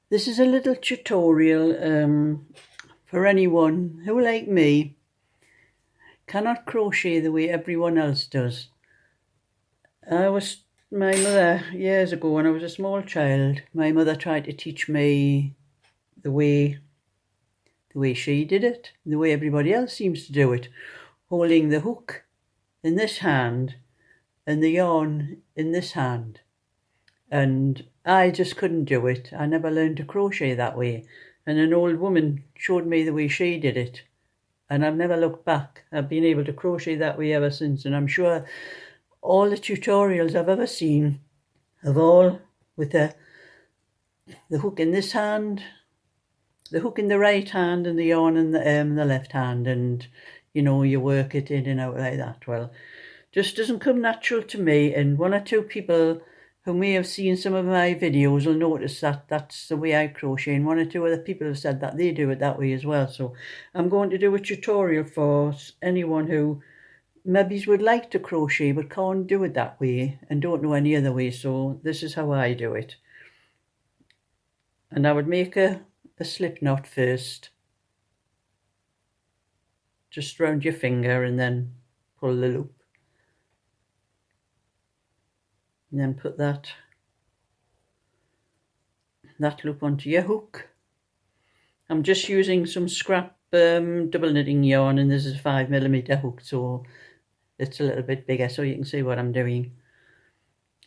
This is a little tutorial for anyone who, like me, cannot crochet the way everyone else does. My mother, years ago when I was a small child, my mother tried to teach me the way she did it, the way everybody else seems to do it, holding the hook in this hand and the yarn in this hand. And I just couldn't do it. I never learned to crochet that way. And an old woman showed me the way she did it. And I've never looked back. I've been able to crochet that way ever since. And I'm sure all the tutorials I've ever seen have all with the hook in this hand, the hook in the right hand and the yarn in the left hand. And, you know, you work it in and out like that. Well, just doesn't come natural to me. And one or two people who may have seen some of my videos will notice that that's the way I crochet, and one or two other people have said that they do it that way as well. So I'm going to do a tutorial for anyone who maybe would like to crochet but can't do it that way and don't know any other way. So this is how I do it. And I would make a slip knot first, just round your finger, and then pull the loop. And then put that loop onto your hook. I'm just using some scrap double knitting yarn, and this is a 5mm hook, so it's a little bit bigger so you can see what I'm doing.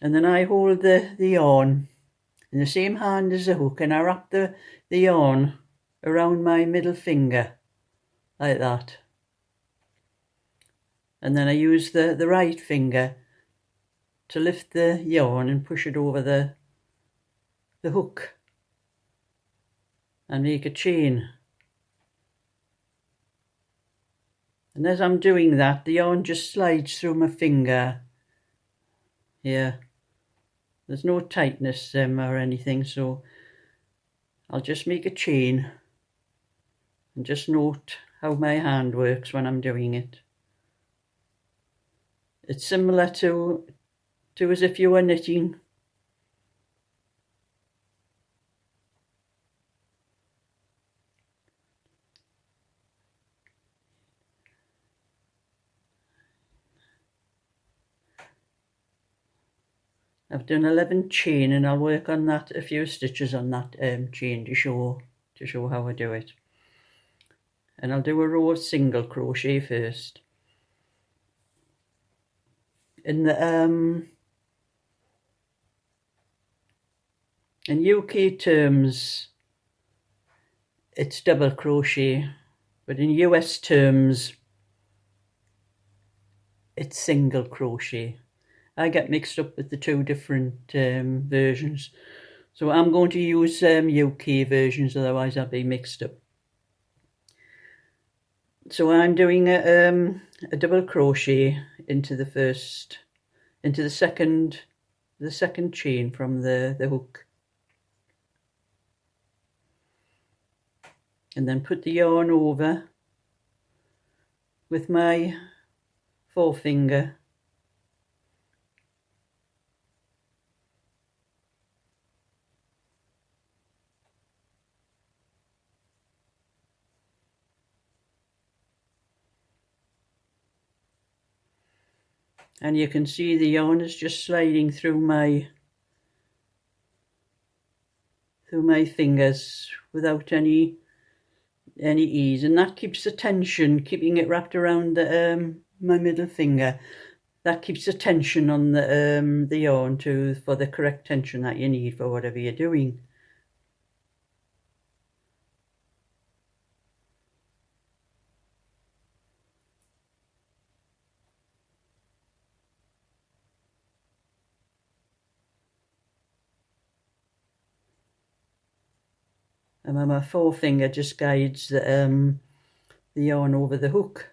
And then I hold the yarn in the same hand as the hook, and I wrap the yarn around my middle finger like that. And then I use the right finger to lift the yarn and push it over the hook and make a chain. And as I'm doing that, the yarn just slides through my finger here. There's no tightness or anything, so I'll just make a chain and just note how my hand works when I'm doing it. It's similar to as if you were knitting. I've done 11 chain, and I'll work on that, a few stitches on that chain to show how I do it. And I'll do a row of single crochet first. In the in UK terms, it's double crochet, but in US terms, it's single crochet. I get mixed up with the two different versions, so I'm going to use UK versions, otherwise I'll be mixed up. So I'm doing a double crochet into the second chain from the hook, and then put the yarn over with my forefinger and you can see the yarn is just sliding through my fingers without any ease, and that keeps the tension, keeping it wrapped around my middle finger. That keeps the tension on the yarn for the correct tension that you need for whatever you're doing. And then my forefinger just guides the yarn over the hook.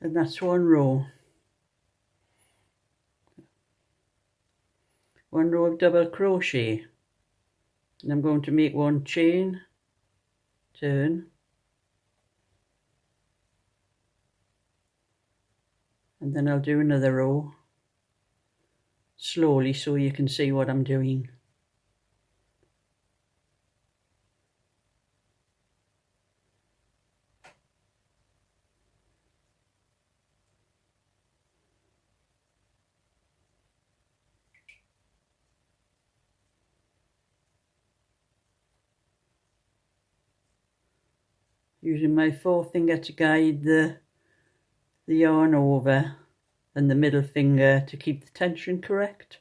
and that's one row. One row of double crochet, and I'm going to make one chain, turn, and then I'll do another row slowly so you can see what I'm doing. Using my forefinger to guide the yarn over, and the middle finger to keep the tension correct.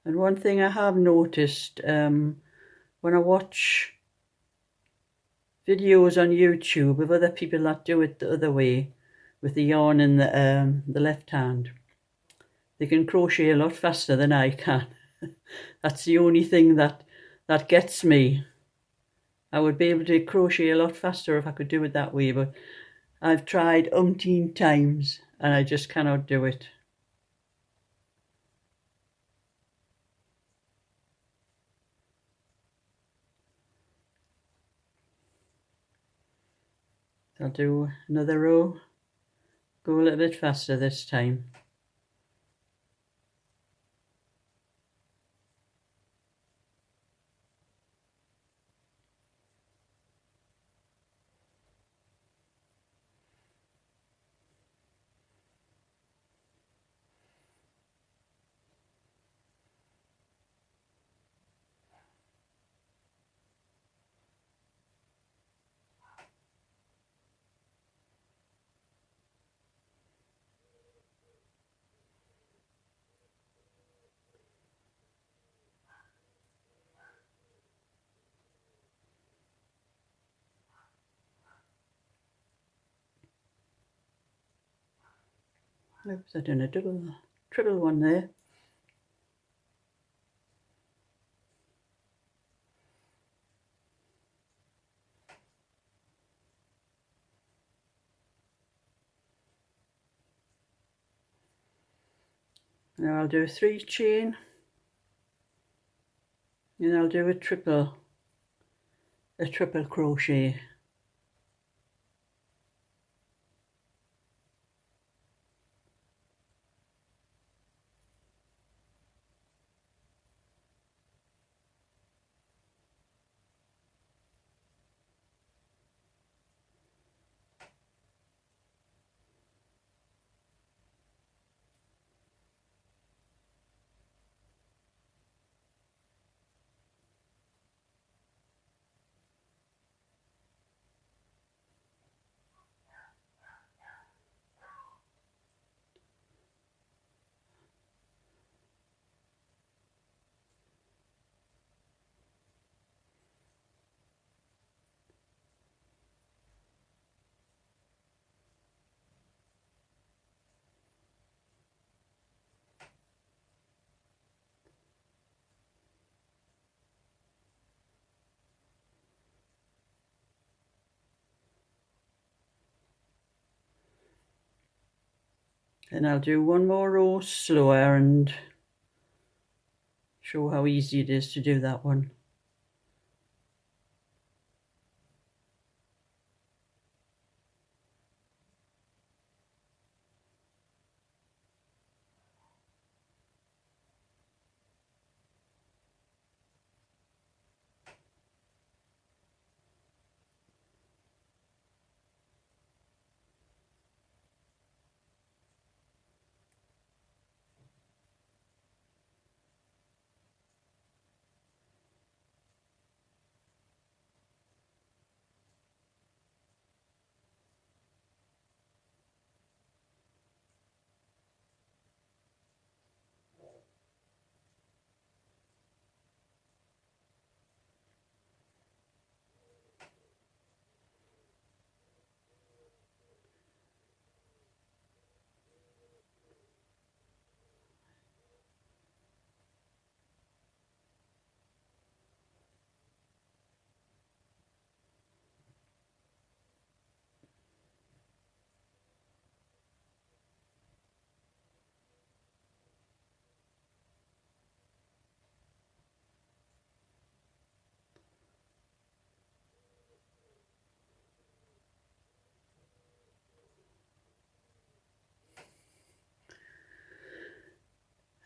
And one thing I have noticed when I watch videos on YouTube of other people that do it the other way, with the yarn in the left hand, they can crochet a lot faster than I can. That's the only thing that gets me. I would be able to crochet a lot faster if I could do it that way, but I've tried umpteen times and I just cannot do it. I'll do another row, go a little bit faster this time. Oops, I done a triple one there. Now I'll do a 3 chain, and I'll do a triple crochet. Then I'll do one more row slower and show how easy it is to do that one.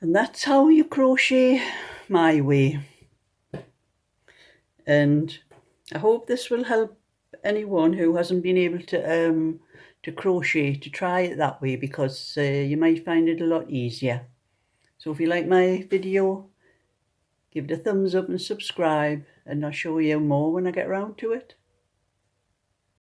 And that's how you crochet my way. And I hope this will help anyone who hasn't been able to crochet to try it that way, because you might find it a lot easier. So if you like my video, give it a thumbs up and subscribe, and I'll show you more when I get around to it.